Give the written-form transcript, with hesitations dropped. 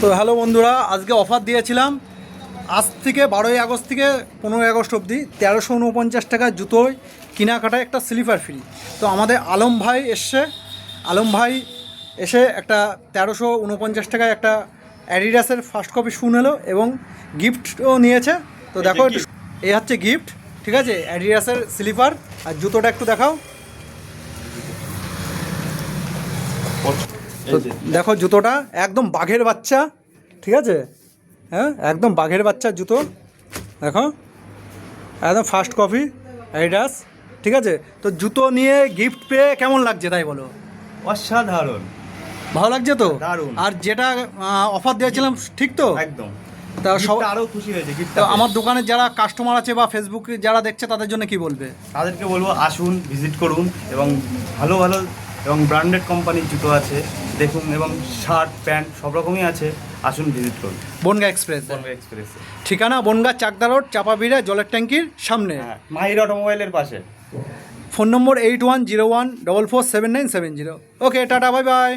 তো হ্যালো বন্ধুরা, আজকে অফার দিয়েছিলাম আজ থেকে 12ই আগস্ট থেকে 15ই আগস্ট অবধি 1349 টাকা জুতোয় কেনাকাটায় একটা স্লিপার ফ্রি। তো আমাদের আলম ভাই এসে একটা 1349 টাকায় একটা অ্যাডিডাসের ফার্স্ট কপি শু নিল এবং গিফটও নিয়েছে। তো দেখো এই হচ্ছে গিফট, ঠিক আছে, অ্যাডিডাসের স্লিপার। আর জুতোটা একটু দেখাও। তো দেখো জুতোটা একদম বাঘের বাচ্চা, ঠিক আছে, হ্যাঁ একদম বাঘের বাচ্চা জুতো। দেখো একদম ফার্স্ট কপি অ্যাডিডাস, ঠিক আছে। তো জুতো নিয়ে গিফট পেয়ে কেমন লাগছে তাই বলো? অসাধারণ, ভালো লাগছে তো? দারুণ। আর যেটা অফার দিয়েছিলাম ঠিক তো? একদম। তা সব আরো খুশি হয়েছে তো আমার দোকানে যারা কাস্টমার আছে বা ফেসবুকে যারা দেখছে তাদের জন্য কি বলবে? তাদেরকে বলবো আসুন, ভিজিট করুন এবং ভালো ভালো এবং ব্র্যান্ডেড কোম্পানির জুতো আছে দেখুন, এবং শার্ট প্যান্ট সব রকমই আছে। আসুন, ভিজিট করুন বনগা এক্সপ্রেস। বনগাঁ এক্সপ্রেসে, ঠিকানা বনগা চাকদা রোড, চাপাবিড়া জলের ট্যাঙ্কির সামনে। হ্যাঁ, মাহির অটোমোবাইলের পাশে। ফোন নম্বর 8101447970। ওকে, টাটা, বাই বাই।